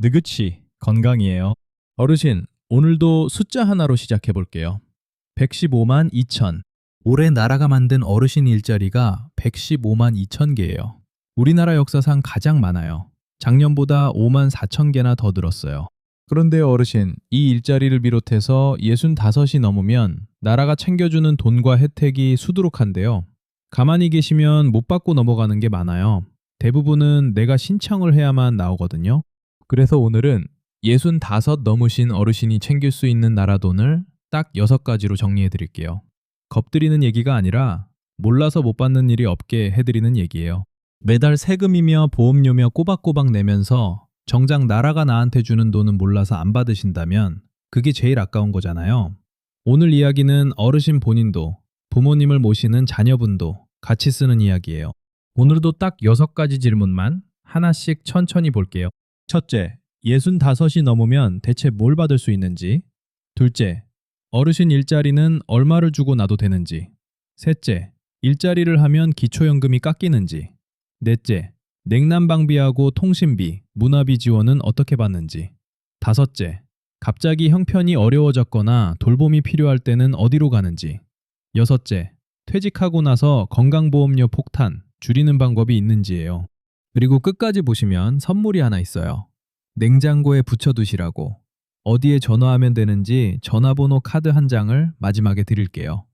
느그치 건강이에요. 어르신, 오늘도 숫자 하나로 시작해 볼게요. 115만 2천. 올해 나라가 만든 어르신 일자리가 115만 2천 개예요. 우리나라 역사상 가장 많아요. 작년보다 5만 4천 개나 더 늘었어요. 그런데 어르신, 이 일자리를 비롯해서 65이 넘으면 나라가 챙겨주는 돈과 혜택이 수두룩한데요. 가만히 계시면 못 받고 넘어가는 게 많아요. 대부분은 내가 신청을 해야만 나오거든요. 그래서 오늘은 65 넘으신 어르신이 챙길 수 있는 나라 돈을 딱 6가지로 정리해 드릴게요. 겁드리는 얘기가 아니라 몰라서 못 받는 일이 없게 해드리는 얘기예요. 매달 세금이며 보험료며 꼬박꼬박 내면서 정작 나라가 나한테 주는 돈은 몰라서 안 받으신다면 그게 제일 아까운 거잖아요. 오늘 이야기는 어르신 본인도 부모님을 모시는 자녀분도 같이 쓰는 이야기예요. 오늘도 딱 6가지 질문만 하나씩 천천히 볼게요. 첫째, 65이 넘으면 대체 뭘 받을 수 있는지. 둘째, 어르신 일자리는 얼마를 주고 놔도 되는지. 셋째, 일자리를 하면 기초연금이 깎이는지. 넷째, 냉난방비하고 통신비, 문화비 지원은 어떻게 받는지. 다섯째, 갑자기 형편이 어려워졌거나 돌봄이 필요할 때는 어디로 가는지. 여섯째, 퇴직하고 나서 건강보험료 폭탄 줄이는 방법이 있는지예요. 그리고 끝까지 보시면 선물이 하나 있어요. 냉장고에 붙여두시라고. 어디에 전화하면 되는지 전화번호 카드 한 장을 마지막에 드릴게요.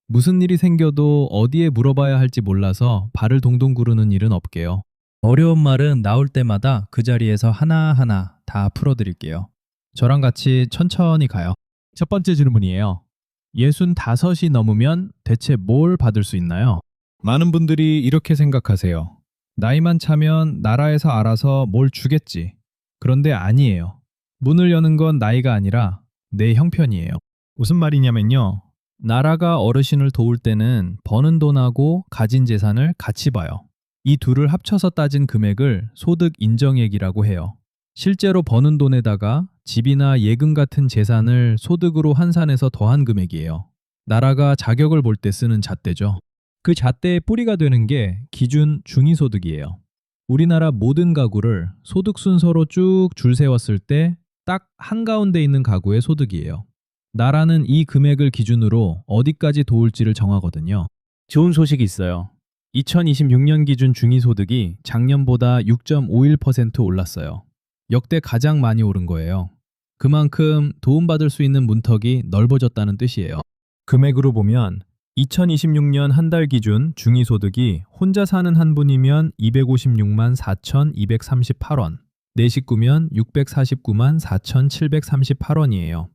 무슨 일이 생겨도 어디에 물어봐야 할지 몰라서 발을 동동 구르는 일은 없게요. 어려운 말은 나올 때마다 그 자리에서 하나하나 다 풀어드릴게요. 저랑 같이 천천히 가요. 첫 번째 질문이에요. 65이 넘으면 대체 뭘 받을 수 있나요? 많은 분들이 이렇게 생각하세요. 나이만 차면 나라에서 알아서 뭘 주겠지. 그런데 아니에요. 문을 여는 건 나이가 아니라 내 형편이에요. 무슨 말이냐면요. 나라가 어르신을 도울 때는 버는 돈하고 가진 재산을 같이 봐요. 이 둘을 합쳐서 따진 금액을 소득 인정액이라고 해요. 실제로 버는 돈에다가 집이나 예금 같은 재산을 소득으로 환산해서 더한 금액이에요. 나라가 자격을 볼 때 쓰는 잣대죠. 그 잣대의 뿌리가 되는 게 기준 중위소득이에요. 우리나라 모든 가구를 소득 순서로 쭉 줄 세웠을 때 딱 한가운데 있는 가구의 소득이에요. 나라는 이 금액을 기준으로 어디까지 도울지를 정하거든요. 좋은 소식이 있어요. 2026년 기준 중위소득이 작년보다 6.51% 올랐어요. 역대 가장 많이 오른 거예요. 그만큼 도움받을 수 있는 문턱이 넓어졌다는 뜻이에요. 금액으로 보면 2026년 한 달 기준 중위소득이 혼자 사는 한 분이면 256만 4,238원, 네 식구면 649만 4,738원이에요.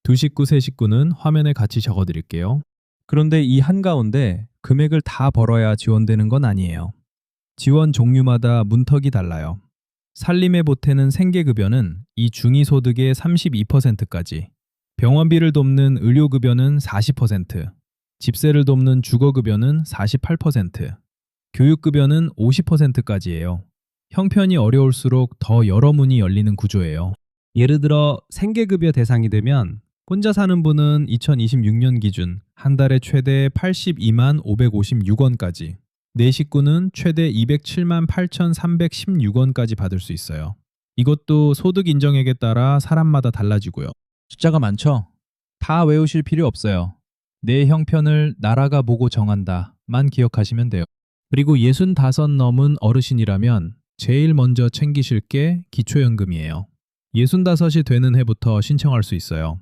두 식구, 세 식구는 화면에 같이 적어드릴게요. 그런데 이 한가운데 금액을 다 벌어야 지원되는 건 아니에요. 지원 종류마다 문턱이 달라요. 살림에 보태는 생계급여는 이 중위소득의 32%까지, 병원비를 돕는 의료급여는 40%, 집세를 돕는 주거급여는 48%, 교육급여는 50%까지예요. 형편이 어려울수록 더 여러 문이 열리는 구조예요. 예를 들어 생계급여 대상이 되면 혼자 사는 분은 2026년 기준 한 달에 최대 82만 556원까지, 네 식구는 최대 207만 8,316원까지 받을 수 있어요. 이것도 소득 인정액에 따라 사람마다 달라지고요. 숫자가 많죠? 다 외우실 필요 없어요. 내 형편을 나라가 보고 정한다만 기억하시면 돼요. 그리고 65 넘은 어르신이라면 제일 먼저 챙기실 게 기초연금이에요. 65이 되는 해부터 신청할 수 있어요.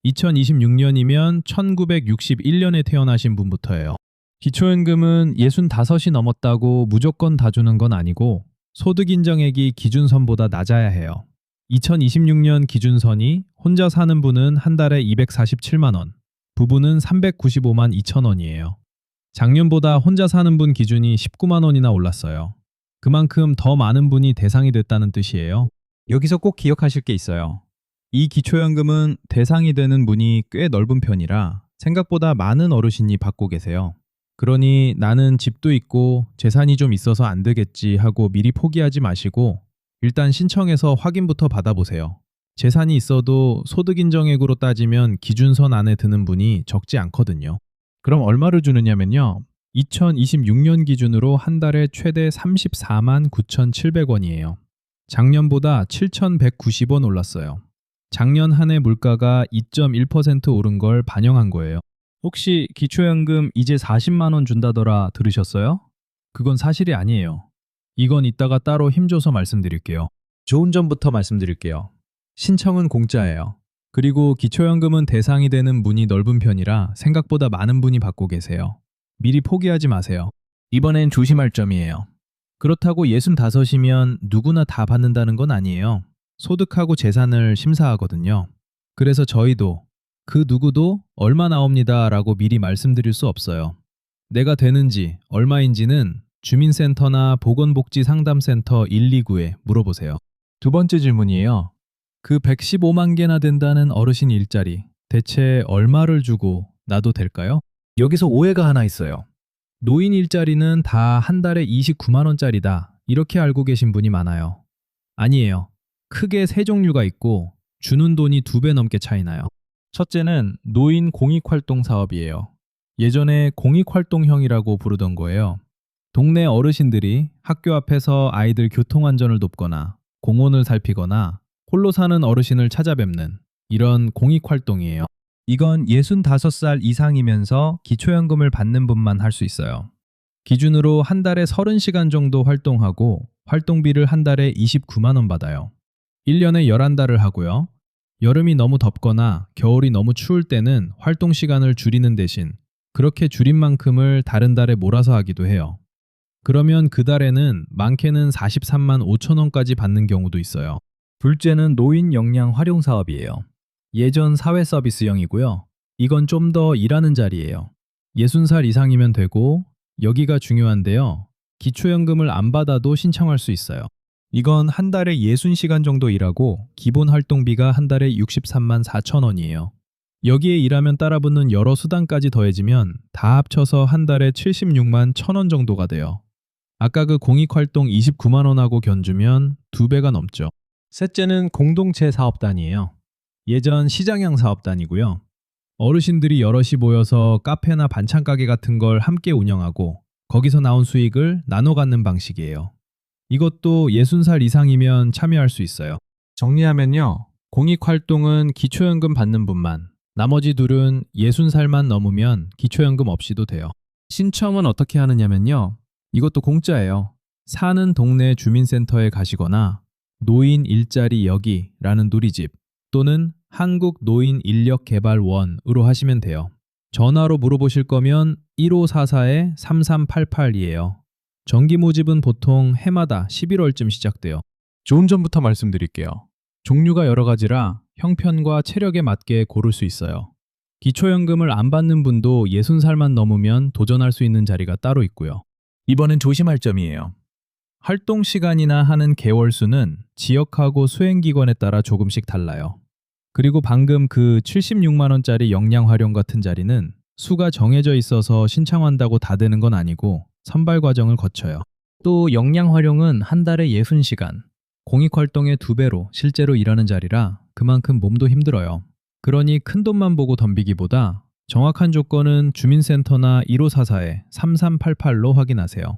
2026년이면 1961년에 태어나신 분부터예요. 기초연금은 65이 넘었다고 무조건 다 주는 건 아니고 소득인정액이 기준선보다 낮아야 해요. 2026년 기준선이 혼자 사는 분은 한 달에 247만 원, 부부는 395만 2천 원이에요. 작년보다 혼자 사는 분 기준이 19만 원이나 올랐어요. 그만큼 더 많은 분이 대상이 됐다는 뜻이에요. 여기서 꼭 기억하실 게 있어요. 이 기초연금은 대상이 되는 문이 꽤 넓은 편이라 생각보다 많은 어르신이 받고 계세요. 그러니 나는 집도 있고 재산이 좀 있어서 안 되겠지 하고 미리 포기하지 마시고 일단 신청해서 확인부터 받아보세요. 재산이 있어도 소득인정액으로 따지면 기준선 안에 드는 분이 적지 않거든요. 그럼 얼마를 주느냐면요. 2026년 기준으로 한 달에 최대 34만 9,700원이에요. 작년보다 7,190원 올랐어요. 작년 한 해 물가가 2.1% 오른 걸 반영한 거예요. 혹시 기초연금 이제 40만 원 준다더라 들으셨어요? 그건 사실이 아니에요. 이건 이따가 따로 힘줘서 말씀드릴게요. 좋은 점부터 말씀드릴게요. 신청은 공짜예요. 그리고 기초연금은 대상이 되는 문이 넓은 편이라 생각보다 많은 분이 받고 계세요. 미리 포기하지 마세요. 이번엔 조심할 점이에요. 그렇다고 65이면 누구나 다 받는다는 건 아니에요. 소득하고 재산을 심사하거든요. 그래서 저희도 그 누구도 얼마 나옵니다 라고 미리 말씀드릴 수 없어요. 내가 되는지 얼마인지는 주민센터나 보건복지상담센터 129에 물어보세요. 두 번째 질문이에요. 그 115만 개나 된다는 어르신 일자리 대체 얼마를 주고 놔도 될까요? 여기서 오해가 하나 있어요. 노인 일자리는 다 한 달에 29만 원짜리다 이렇게 알고 계신 분이 많아요. 아니에요. 크게 세 종류가 있고 주는 돈이 2배 넘게 차이나요. 첫째는 노인 공익활동 사업이에요. 예전에 공익활동형이라고 부르던 거예요. 동네 어르신들이 학교 앞에서 아이들 교통안전을 돕거나 공원을 살피거나 홀로 사는 어르신을 찾아뵙는 이런 공익활동이에요. 이건 65살 이상이면서 기초연금을 받는 분만 할 수 있어요. 기준으로 한 달에 30시간 정도 활동하고 활동비를 한 달에 29만 원 받아요. 1년에 11달을 하고요. 여름이 너무 덥거나 겨울이 너무 추울 때는 활동 시간을 줄이는 대신 그렇게 줄인 만큼을 다른 달에 몰아서 하기도 해요. 그러면 그 달에는 많게는 43만 5천 원까지 받는 경우도 있어요. 둘째는 노인 역량 활용 사업이에요. 예전 사회 서비스형이고요. 이건 좀 더 일하는 자리예요. 60살 이상이면 되고 여기가 중요한데요. 기초연금을 안 받아도 신청할 수 있어요. 이건 한 달에 60시간 정도 일하고 기본 활동비가 한 달에 63만 4천 원이에요. 여기에 일하면 따라붙는 여러 수당까지 더해지면 다 합쳐서 한 달에 76만 1천 원 정도가 돼요. 아까 그 공익활동 29만 원하고 견주면 2배가 넘죠. 셋째는 공동체 사업단이에요. 예전 시장형 사업단이고요. 어르신들이 여럿이 모여서 카페나 반찬 가게 같은 걸 함께 운영하고 거기서 나온 수익을 나눠 갖는 방식이에요. 이것도 60살 이상이면 참여할 수 있어요. 정리하면요. 공익활동은 기초연금 받는 분만, 나머지 둘은 60살만 넘으면 기초연금 없이도 돼요. 신청은 어떻게 하느냐면요. 이것도 공짜예요. 사는 동네 주민센터에 가시거나 노인 일자리 여기라는 누리집 또는 한국노인인력개발원으로 하시면 돼요. 전화로 물어보실 거면 1544-3388이에요. 정기 모집은 보통 해마다 11월쯤 시작돼요. 좋은 점부터 말씀드릴게요. 종류가 여러 가지라 형편과 체력에 맞게 고를 수 있어요. 기초연금을 안 받는 분도 60살만 넘으면 도전할 수 있는 자리가 따로 있고요. 이번엔 조심할 점이에요. 활동 시간이나 하는 개월 수는 지역하고 수행기관에 따라 조금씩 달라요. 그리고 방금 그 76만 원짜리 역량 활용 같은 자리는 수가 정해져 있어서 신청한다고 다 되는 건 아니고 선발 과정을 거쳐요. 또 역량 활용은 한 달에 60시간, 공익활동의 2배로 실제로 일하는 자리라 그만큼 몸도 힘들어요. 그러니 큰돈만 보고 덤비기보다 정확한 조건은 주민센터나 1544-3388로 확인하세요.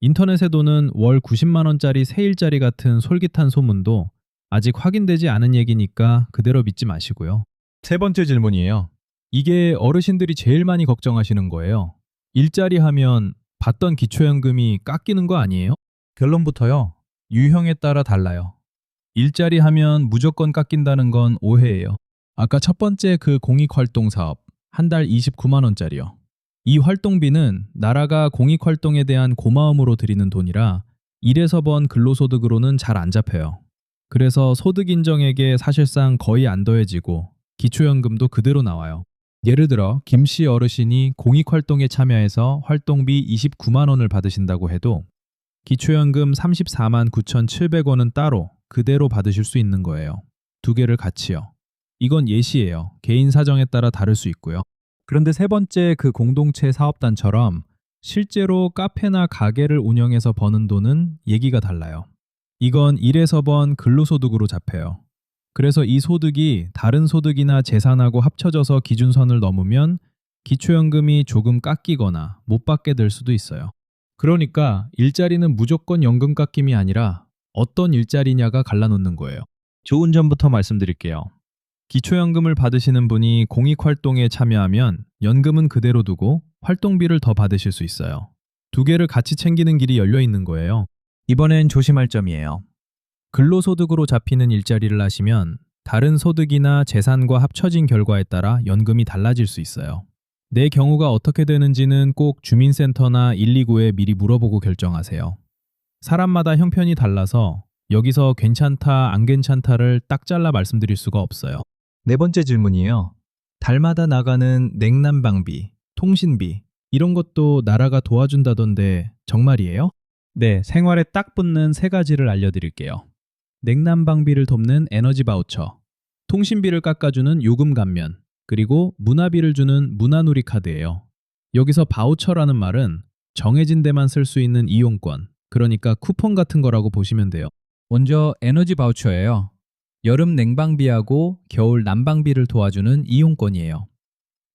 인터넷에도는 월 90만 원짜리 새 일자리 같은 솔깃한 소문도 아직 확인되지 않은 얘기니까 그대로 믿지 마시고요. 세 번째 질문이에요. 이게 어르신들이 제일 많이 걱정하시는 거예요. 일자리 하면 받던 기초연금이 깎이는 거 아니에요? 결론부터요. 유형에 따라 달라요. 일자리 하면 무조건 깎인다는 건 오해예요. 아까 첫 번째 그 공익활동 사업, 한 달 29만 원짜리요. 이 활동비는 나라가 공익활동에 대한 고마움으로 드리는 돈이라 일에서 번 근로소득으로는 잘 안 잡혀요. 그래서 소득 인정액에 사실상 거의 안 더해지고 기초연금도 그대로 나와요. 예를 들어 김씨 어르신이 공익활동에 참여해서 활동비 29만 원을 받으신다고 해도 기초연금 34만 9,700원은 따로 그대로 받으실 수 있는 거예요. 두 개를 같이요. 이건 예시예요. 개인 사정에 따라 다를 수 있고요. 그런데 세 번째 그 공동체 사업단처럼 실제로 카페나 가게를 운영해서 버는 돈은 얘기가 달라요. 이건 일에서 번 근로소득으로 잡혀요. 그래서 이 소득이 다른 소득이나 재산하고 합쳐져서 기준선을 넘으면 기초연금이 조금 깎이거나 못 받게 될 수도 있어요. 그러니까 일자리는 무조건 연금 깎임이 아니라 어떤 일자리냐가 갈라놓는 거예요. 좋은 점부터 말씀드릴게요. 기초연금을 받으시는 분이 공익활동에 참여하면 연금은 그대로 두고 활동비를 더 받으실 수 있어요. 두 개를 같이 챙기는 길이 열려 있는 거예요. 이번엔 조심할 점이에요. 근로소득으로 잡히는 일자리를 하시면 다른 소득이나 재산과 합쳐진 결과에 따라 연금이 달라질 수 있어요. 내 경우가 어떻게 되는지는 꼭 주민센터나 129에 미리 물어보고 결정하세요. 사람마다 형편이 달라서 여기서 괜찮다, 안 괜찮다를 딱 잘라 말씀드릴 수가 없어요. 네 번째 질문이에요. 달마다 나가는 냉난방비, 통신비 이런 것도 나라가 도와준다던데 정말이에요? 네, 생활에 딱 붙는 세 가지를 알려드릴게요. 냉난방비를 돕는 에너지 바우처, 통신비를 깎아주는 요금 감면, 그리고 문화비를 주는 문화누리 카드예요. 여기서 바우처라는 말은 정해진 데만 쓸 수 있는 이용권, 그러니까 쿠폰 같은 거라고 보시면 돼요. 먼저 에너지 바우처예요. 여름 냉방비하고 겨울 난방비를 도와주는 이용권이에요.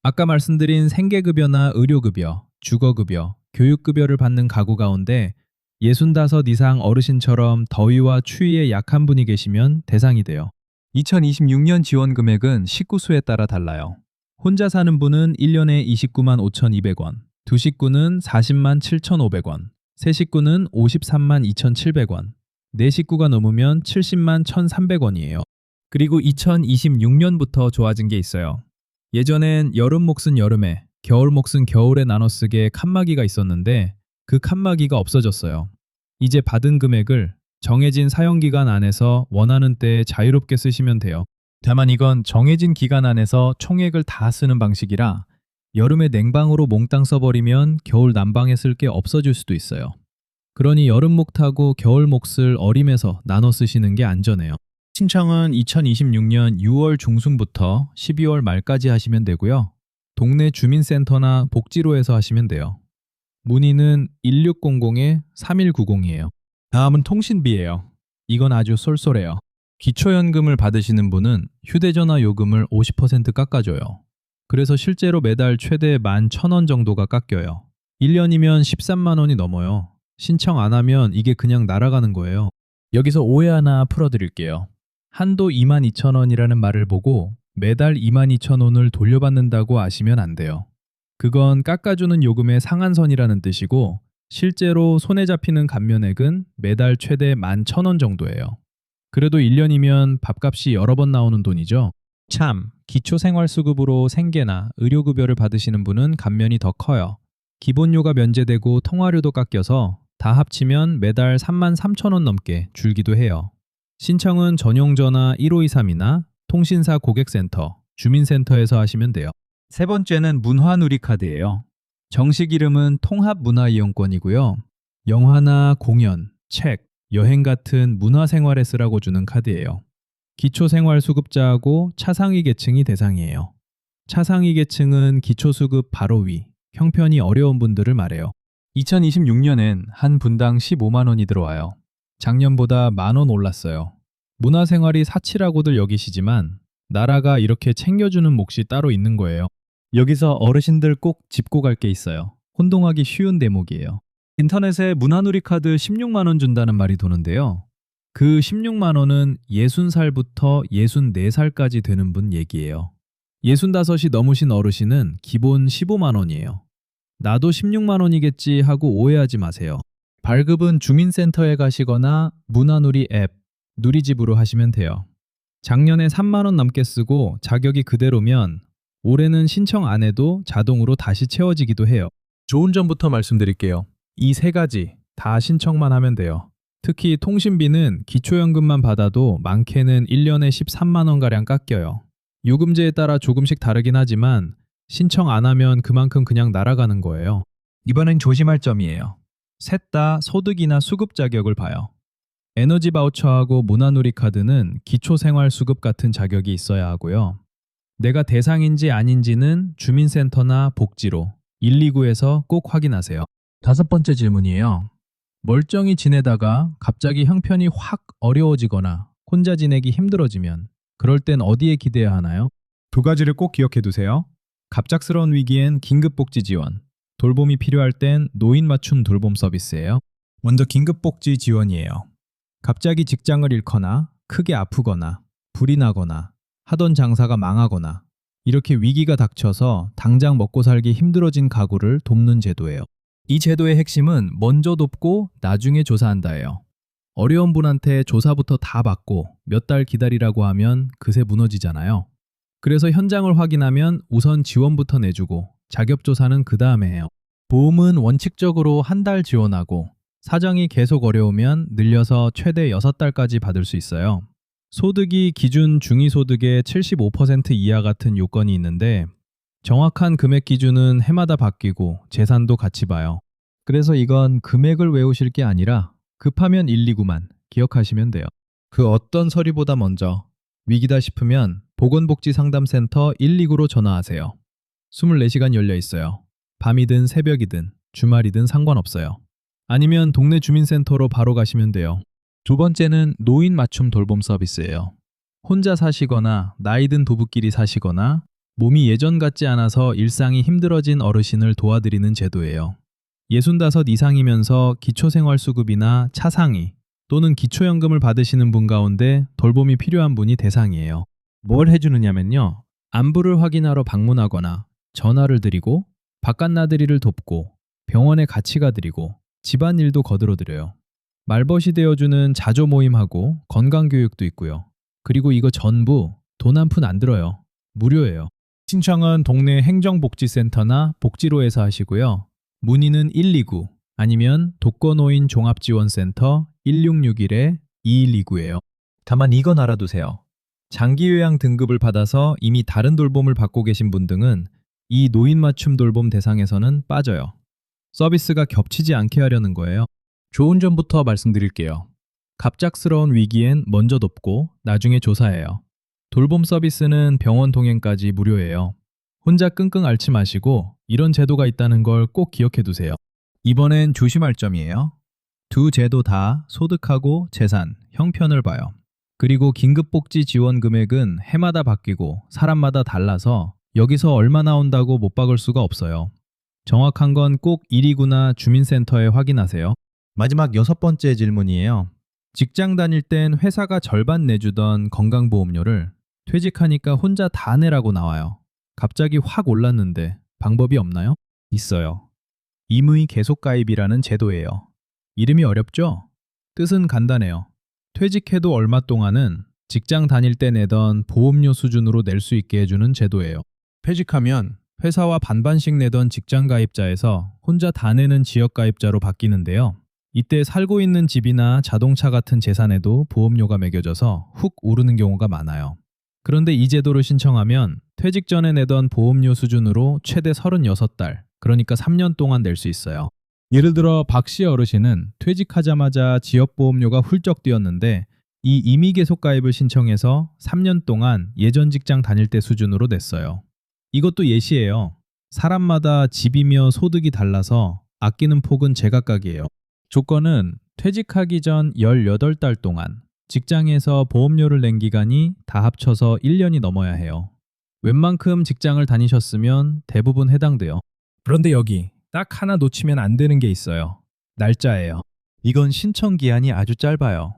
아까 말씀드린 생계급여나 의료급여, 주거급여, 교육급여를 받는 가구 가운데 65 이상 어르신처럼 더위와 추위에 약한 분이 계시면 대상이 돼요. 2026년 지원 금액은 식구 수에 따라 달라요. 혼자 사는 분은 1년에 29만 5,200원, 두 식구는 40만 7,500원, 세 식구는 53만 2,700원, 네 식구가 넘으면 70만 1,300원이에요. 그리고 2026년부터 좋아진 게 있어요. 예전엔 여름 몫은 여름에, 겨울 몫은 겨울에 나눠 쓰게 칸막이가 있었는데 그 칸막이가 없어졌어요. 이제 받은 금액을 정해진 사용기간 안에서 원하는 때에 자유롭게 쓰시면 돼요. 다만 이건 정해진 기간 안에서 총액을 다 쓰는 방식이라 여름에 냉방으로 몽땅 써버리면 겨울 난방에 쓸 게 없어질 수도 있어요. 그러니 여름 몫하고 겨울 몫을 어림해서 나눠 쓰시는 게 안전해요. 신청은 2026년 6월 중순부터 12월 말까지 하시면 되고요. 동네 주민센터나 복지로에서 하시면 돼요. 문의는 1600-3190이에요. 다음은 통신비예요. 이건 아주 쏠쏠해요. 기초연금을 받으시는 분은 휴대전화 요금을 50% 깎아줘요. 그래서 실제로 매달 최대 11,000원 정도가 깎여요. 1년이면 13만 원이 넘어요. 신청 안 하면 이게 그냥 날아가는 거예요. 여기서 오해 하나 풀어드릴게요. 한도 22,000원이라는 말을 보고 매달 22,000원을 돌려받는다고 아시면 안 돼요. 그건 깎아주는 요금의 상한선이라는 뜻이고 실제로 손에 잡히는 감면액은 매달 최대 11,000원 정도예요. 그래도 1년이면 밥값이 여러 번 나오는 돈이죠. 참, 기초생활수급으로 생계나 의료급여를 받으시는 분은 감면이 더 커요. 기본료가 면제되고 통화료도 깎여서 다 합치면 매달 33,000원 넘게 줄기도 해요. 신청은 전용전화 1523이나 통신사 고객센터, 주민센터에서 하시면 돼요. 세 번째는 문화누리카드예요. 정식 이름은 통합문화이용권이고요. 영화나 공연, 책, 여행 같은 문화생활에 쓰라고 주는 카드예요. 기초생활수급자하고 차상위 계층이 대상이에요. 차상위 계층은 기초수급 바로 위, 형편이 어려운 분들을 말해요. 2026년엔 한 분당 15만 원이 들어와요. 작년보다 10,000원 올랐어요. 문화생활이 사치라고들 여기시지만 나라가 이렇게 챙겨주는 몫이 따로 있는 거예요. 여기서 어르신들 꼭 짚고 갈 게 있어요. 혼동하기 쉬운 대목이에요. 인터넷에 문화누리카드 16만 원 준다는 말이 도는데요. 그 16만 원은 60살부터 64살까지 되는 분 얘기예요. 65이 넘으신 어르신은 기본 15만 원이에요. 나도 16만 원이겠지 하고 오해하지 마세요. 발급은 주민센터에 가시거나 문화누리 앱, 누리집으로 하시면 돼요. 작년에 3만 원 넘게 쓰고 자격이 그대로면 올해는 신청 안 해도 자동으로 다시 채워지기도 해요. 좋은 점부터 말씀드릴게요. 이 세 가지 다 신청만 하면 돼요. 특히 통신비는 기초연금만 받아도 많게는 1년에 13만 원가량 깎여요. 요금제에 따라 조금씩 다르긴 하지만 신청 안 하면 그만큼 그냥 날아가는 거예요. 이번엔 조심할 점이에요. 셋 다 소득이나 수급 자격을 봐요. 에너지 바우처하고 문화누리 카드는 기초생활수급 같은 자격이 있어야 하고요. 내가 대상인지 아닌지는 주민센터나 복지로 129에서 꼭 확인하세요. 다섯 번째 질문이에요. 멀쩡히 지내다가 갑자기 형편이 확 어려워지거나 혼자 지내기 힘들어지면 그럴 땐 어디에 기대야 하나요? 두 가지를 꼭 기억해 두세요. 갑작스러운 위기엔 긴급복지 지원, 돌봄이 필요할 땐 노인 맞춤 돌봄 서비스예요. 먼저 긴급복지 지원이에요. 갑자기 직장을 잃거나 크게 아프거나 불이 나거나 하던 장사가 망하거나 이렇게 위기가 닥쳐서 당장 먹고 살기 힘들어진 가구를 돕는 제도예요. 이 제도의 핵심은 먼저 돕고 나중에 조사한다예요. 어려운 분한테 조사부터 다 받고 몇 달 기다리라고 하면 그새 무너지잖아요. 그래서 현장을 확인하면 우선 지원부터 내주고 자격조사는 그 다음에 해요. 보험은 원칙적으로 한 달 지원하고 사정이 계속 어려우면 늘려서 최대 6달까지 받을 수 있어요. 소득이 기준 중위소득의 75% 이하 같은 요건이 있는데 정확한 금액 기준은 해마다 바뀌고 재산도 같이 봐요. 그래서 이건 금액을 외우실 게 아니라 급하면 129만 기억하시면 돼요. 그 어떤 서류보다 먼저 위기다 싶으면 보건복지상담센터 129로 전화하세요. 24시간 열려 있어요. 밤이든 새벽이든 주말이든 상관없어요. 아니면 동네 주민센터로 바로 가시면 돼요. 두 번째는 노인 맞춤 돌봄 서비스예요. 혼자 사시거나 나이 든 부부끼리 사시거나 몸이 예전 같지 않아서 일상이 힘들어진 어르신을 도와드리는 제도예요. 65 이상이면서 기초생활수급이나 차상위 또는 기초연금을 받으시는 분 가운데 돌봄이 필요한 분이 대상이에요. 뭘 해주느냐면요. 안부를 확인하러 방문하거나 전화를 드리고 바깥 나들이를 돕고 병원에 같이 가드리고 집안일도 거들어드려요. 말벗이 되어주는 자조 모임하고 건강교육도 있고요. 그리고 이거 전부 돈 한 푼 안 들어요. 무료예요. 신청은 동네 행정복지센터나 복지로에서 하시고요. 문의는 129 아니면 독거노인 종합지원센터 1661-2129예요. 다만 이건 알아두세요. 장기요양 등급을 받아서 이미 다른 돌봄을 받고 계신 분 등은 이 노인 맞춤 돌봄 대상에서는 빠져요. 서비스가 겹치지 않게 하려는 거예요. 좋은 점부터 말씀드릴게요. 갑작스러운 위기엔 먼저 돕고 나중에 조사해요. 돌봄 서비스는 병원 동행까지 무료예요. 혼자 끙끙 앓지 마시고 이런 제도가 있다는 걸 꼭 기억해 두세요. 이번엔 조심할 점이에요. 두 제도 다 소득하고 재산, 형편을 봐요. 그리고 긴급복지 지원 금액은 해마다 바뀌고 사람마다 달라서 여기서 얼마 나온다고 못 박을 수가 없어요. 정확한 건 꼭 129나 주민센터에 확인하세요. 마지막 6번째 질문이에요. 직장 다닐 땐 회사가 절반 내주던 건강보험료를 퇴직하니까 혼자 다 내라고 나와요. 갑자기 확 올랐는데 방법이 없나요? 있어요. 임의 계속가입이라는 제도예요. 이름이 어렵죠? 뜻은 간단해요. 퇴직해도 얼마 동안은 직장 다닐 때 내던 보험료 수준으로 낼 수 있게 해주는 제도예요. 퇴직하면 회사와 반반씩 내던 직장 가입자에서 혼자 다 내는 지역 가입자로 바뀌는데요. 이때 살고 있는 집이나 자동차 같은 재산에도 보험료가 매겨져서 훅 오르는 경우가 많아요. 그런데 이 제도를 신청하면 퇴직 전에 내던 보험료 수준으로 최대 36달, 그러니까 3년 동안 낼 수 있어요. 예를 들어 박 씨 어르신은 퇴직하자마자 지역보험료가 훌쩍 뛰었는데 이 임의계속가입을 신청해서 3년 동안 예전 직장 다닐 때 수준으로 냈어요. 이것도 예시예요. 사람마다 집이며 소득이 달라서 아끼는 폭은 제각각이에요. 조건은 퇴직하기 전 18달 동안 직장에서 보험료를 낸 기간이 다 합쳐서 1년이 넘어야 해요. 웬만큼 직장을 다니셨으면 대부분 해당돼요. 그런데 여기 딱 하나 놓치면 안 되는 게 있어요. 날짜예요. 이건 신청 기한이 아주 짧아요.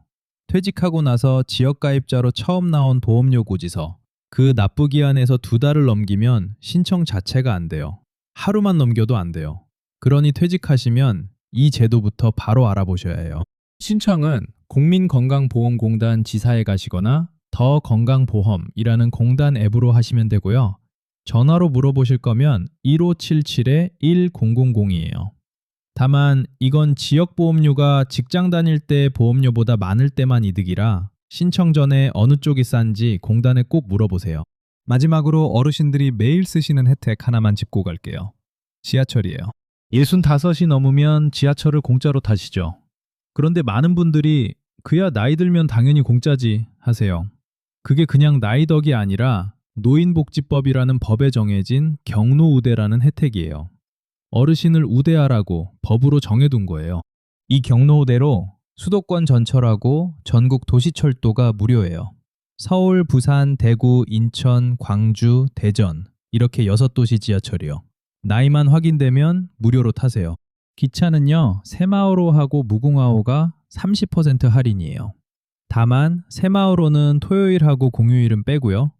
퇴직하고 나서 지역가입자로 처음 나온 보험료 고지서, 그 납부 기한에서 2달을 넘기면 신청 자체가 안 돼요. 하루만 넘겨도 안 돼요. 그러니 퇴직하시면 이 제도부터 바로 알아보셔야 해요. 신청은 국민건강보험공단 지사에 가시거나 더 건강보험이라는 공단 앱으로 하시면 되고요. 전화로 물어보실 거면 1577-1000이에요. 다만 이건 지역보험료가 직장 다닐 때 보험료보다 많을 때만 이득이라 신청 전에 어느 쪽이 싼지 공단에 꼭 물어보세요. 마지막으로 어르신들이 매일 쓰시는 혜택 하나만 짚고 갈게요. 지하철이에요. 65이 넘으면 지하철을 공짜로 타시죠. 그런데 많은 분들이 그야 나이 들면 당연히 공짜지 하세요. 그게 그냥 나이 덕이 아니라 노인복지법이라는 법에 정해진 경로우대라는 혜택이에요. 어르신을 우대하라고 법으로 정해둔 거예요. 이 경로우대로 수도권 전철하고 전국 도시철도가 무료예요. 서울, 부산, 대구, 인천, 광주, 대전 이렇게 6도시 지하철이요. 나이만 확인되면 무료로 타세요. 기차는요, 새마을호하고 무궁화호가 30% 할인이에요. 다만 새마을호는 토요일하고 공휴일은 빼고요.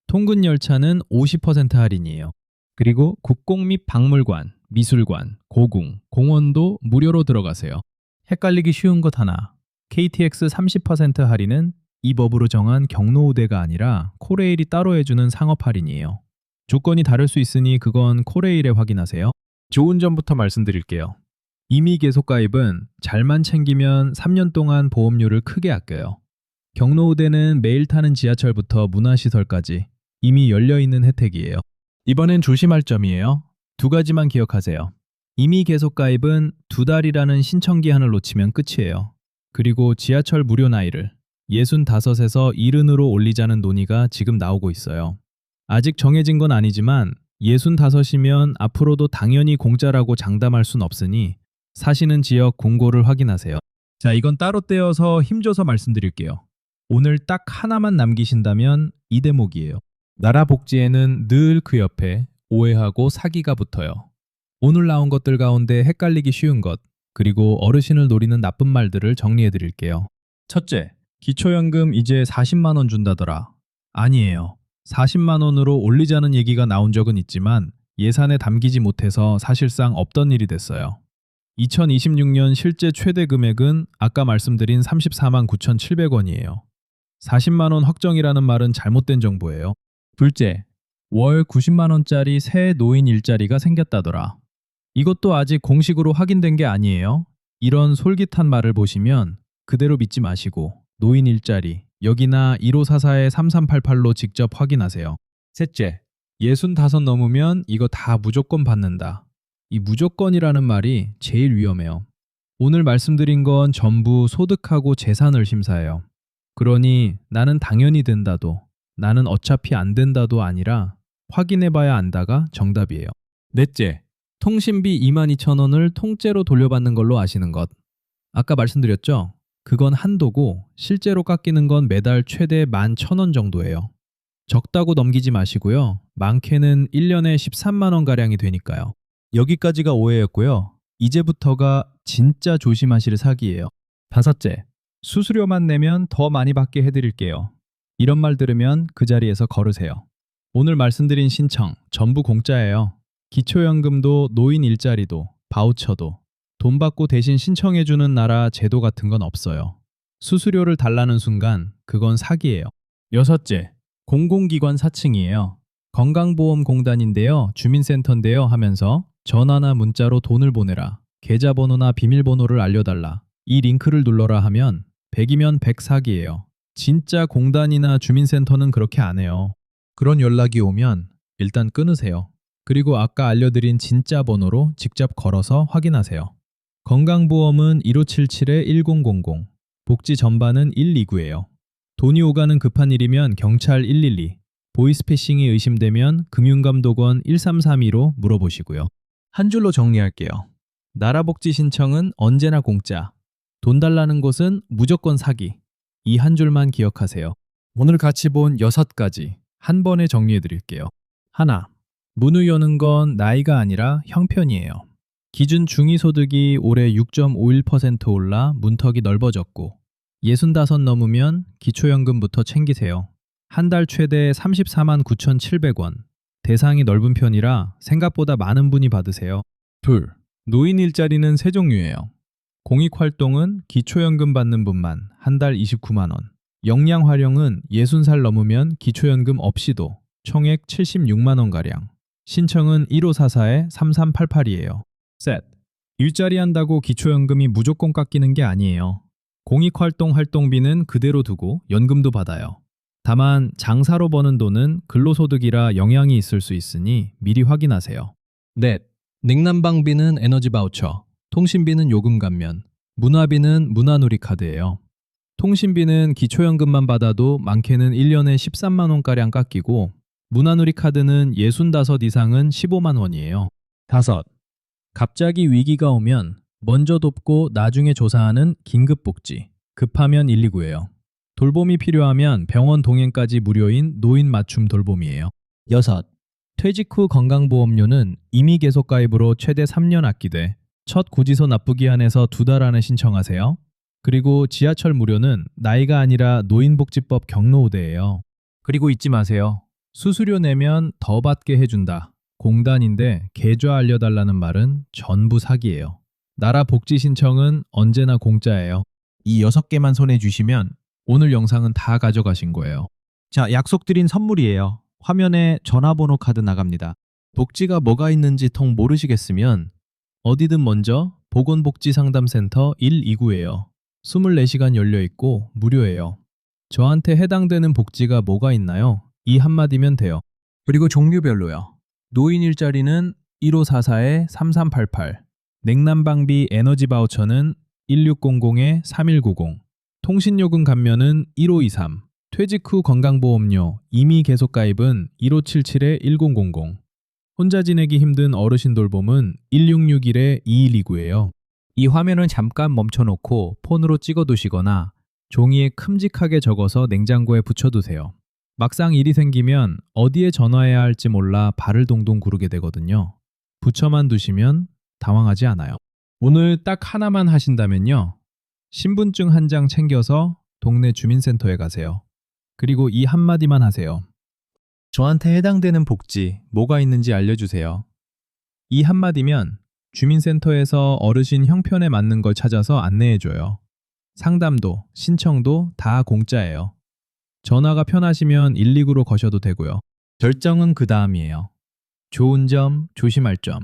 통근 열차는 50% 할인이에요. 그리고 국공 및 박물관, 미술관, 고궁, 공원도 무료로 들어가세요. 헷갈리기 쉬운 것 하나. KTX 30% 할인은 이 법으로 정한 경로 우대가 아니라 코레일이 따로 해주는 상업 할인이에요. 조건이 다를 수 있으니 그건 코레일에 확인하세요. 좋은 점부터 말씀드릴게요. 이미 계속 가입은 잘만 챙기면 3년 동안 보험료를 크게 아껴요. 경로 우대는 매일 타는 지하철부터 문화시설까지 이미 열려있는 혜택이에요. 이번엔 조심할 점이에요. 두 가지만 기억하세요. 이미 계속 가입은 2달이라는 신청 기한을 놓치면 끝이에요. 그리고 지하철 무료 나이를 65에서 70으로 올리자는 논의가 지금 나오고 있어요. 아직 정해진 건 아니지만 65이면 앞으로도 당연히 공짜라고 장담할 순 없으니 사시는 지역 공고를 확인하세요. 자, 이건 따로 떼어서 힘줘서 말씀드릴게요. 오늘 딱 하나만 남기신다면 이 대목이에요. 나라 복지에는 늘 그 옆에 오해하고 사기가 붙어요. 오늘 나온 것들 가운데 헷갈리기 쉬운 것, 그리고 어르신을 노리는 나쁜 말들을 정리해 드릴게요. 첫째, 기초연금 이제 40만 원 준다더라. 아니에요. 40만 원으로 올리자는 얘기가 나온 적은 있지만 예산에 담기지 못해서 사실상 없던 일이 됐어요. 2026년 실제 최대 금액은 아까 말씀드린 34만 9,700원이에요. 40만 원 확정이라는 말은 잘못된 정보예요. 둘째, 월 90만 원짜리 새 노인 일자리가 생겼다더라. 이것도 아직 공식으로 확인된 게 아니에요. 이런 솔깃한 말을 보시면 그대로 믿지 마시고 노인 일자리, 여기나 1544-3388로 직접 확인하세요. 셋째, 65 넘으면 이거 다 무조건 받는다. 이 무조건이라는 말이 제일 위험해요. 오늘 말씀드린 건 전부 소득하고 재산을 심사해요. 그러니 나는 당연히 된다도, 나는 어차피 안 된다도 아니라 확인해봐야 안다가 정답이에요. 넷째, 통신비 22,000원을 통째로 돌려받는 걸로 아시는 것. 아까 말씀드렸죠? 그건 한도고 실제로 깎이는 건 매달 최대 11,000원 정도예요. 적다고 넘기지 마시고요. 많게는 1년에 13만 원가량이 되니까요. 여기까지가 오해였고요. 이제부터가 진짜 조심하실 사기예요. 다섯째, 수수료만 내면 더 많이 받게 해드릴게요. 이런 말 들으면 그 자리에서 걸으세요. 오늘 말씀드린 신청 전부 공짜예요. 기초연금도 노인 일자리도 바우처도 돈 받고 대신 신청해주는 나라 제도 같은 건 없어요. 수수료를 달라는 순간 그건 사기예요. 여섯째, 공공기관 사칭이에요. 건강보험공단인데요, 주민센터인데요 하면서 전화나 문자로 돈을 보내라, 계좌번호나 비밀번호를 알려달라, 이 링크를 눌러라 하면 100이면 100 사기예요. 진짜 공단이나 주민센터는 그렇게 안 해요. 그런 연락이 오면 일단 끊으세요. 그리고 아까 알려드린 진짜 번호로 직접 걸어서 확인하세요. 건강보험은 1577-1000, 복지 전반은 129예요. 돈이 오가는 급한 일이면 경찰 112, 보이스피싱이 의심되면 금융감독원 1332로 물어보시고요. 한 줄로 정리할게요. 나라복지 신청은 언제나 공짜, 돈 달라는 곳은 무조건 사기. 이 한 줄만 기억하세요. 오늘 같이 본 6가지 한 번에 정리해 드릴게요. 하나, 문의 여는 건 나이가 아니라 형편이에요. 기준 중위소득이 올해 6.51% 올라 문턱이 넓어졌고 65 넘으면 기초연금부터 챙기세요. 한 달 최대 34만 9,700원. 대상이 넓은 편이라 생각보다 많은 분이 받으세요. 둘, 노인 일자리는 세 종류예요. 공익활동은 기초연금 받는 분만 한 달 29만 원. 역량활용은 60살 넘으면 기초연금 없이도 총액 76만 원가량. 신청은 1544-3388이에요. 셋, 일자리 한다고 기초연금이 무조건 깎이는 게 아니에요. 공익활동 활동비는 그대로 두고 연금도 받아요. 다만 장사로 버는 돈은 근로소득이라 영향이 있을 수 있으니 미리 확인하세요. 넷, 냉난방비는 에너지 바우처, 통신비는 요금 감면, 문화비는 문화누리카드예요. 통신비는 기초연금만 받아도 많게는 1년에 13만 원가량 깎이고 문화누리카드는 65 이상은 15만 원이에요. 다섯, 갑자기 위기가 오면 먼저 돕고 나중에 조사하는 긴급복지, 급하면 129예요. 돌봄이 필요하면 병원 동행까지 무료인 노인 맞춤 돌봄이에요. 여섯, 퇴직 후 건강보험료는 이미 계속 가입으로 최대 3년 아끼되 첫 구지소 납부기한에서 2달 안에 신청하세요. 그리고 지하철 무료는 나이가 아니라 노인복지법 경로우대예요. 그리고 잊지 마세요. 수수료 내면 더 받게 해준다. 공단인데 계좌 알려달라는 말은 전부 사기예요. 나라 복지 신청은 언제나 공짜예요. 이 6개만 손에 쥐시면 오늘 영상은 다 가져가신 거예요. 자, 약속드린 선물이에요. 화면에 전화번호 카드 나갑니다. 복지가 뭐가 있는지 통 모르시겠으면 어디든 먼저 보건복지상담센터 129예요. 24시간 열려있고 무료예요. 저한테 해당되는 복지가 뭐가 있나요? 이 한마디면 돼요. 그리고 종류별로요. 노인 일자리는 1544-3388, 냉난방비 에너지 바우처는 1600-3190, 통신요금 감면은 1523, 퇴직 후 건강보험료 임의 계속 가입은 1577-1000, 혼자 지내기 힘든 어르신 돌봄은 1661-2129예요. 이 화면은 잠깐 멈춰놓고 폰으로 찍어두시거나 종이에 큼직하게 적어서 냉장고에 붙여두세요. 막상 일이 생기면 어디에 전화해야 할지 몰라 발을 동동 구르게 되거든요. 붙여만 두시면 당황하지 않아요. 오늘 딱 하나만 하신다면요. 신분증 한 장 챙겨서 동네 주민센터에 가세요. 그리고 이 한마디만 하세요. 저한테 해당되는 복지 뭐가 있는지 알려주세요. 이 한마디면 주민센터에서 어르신 형편에 맞는 걸 찾아서 안내해줘요. 상담도, 신청도 다 공짜예요. 전화가 편하시면 129로 거셔도 되고요. 결정은 그 다음이에요. 좋은 점, 조심할 점.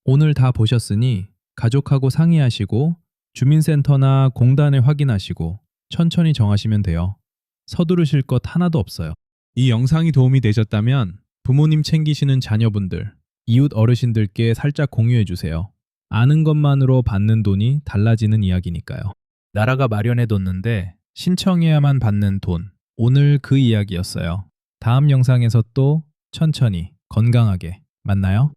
오늘 다 보셨으니 가족하고 상의하시고 주민센터나 공단에 확인하시고 천천히 정하시면 돼요. 서두르실 것 하나도 없어요. 이 영상이 도움이 되셨다면 부모님 챙기시는 자녀분들, 이웃 어르신들께 살짝 공유해주세요. 아는 것만으로 받는 돈이 달라지는 이야기니까요. 나라가 마련해뒀는데 신청해야만 받는 돈. 오늘 그 이야기였어요. 다음 영상에서 또 천천히 건강하게 만나요.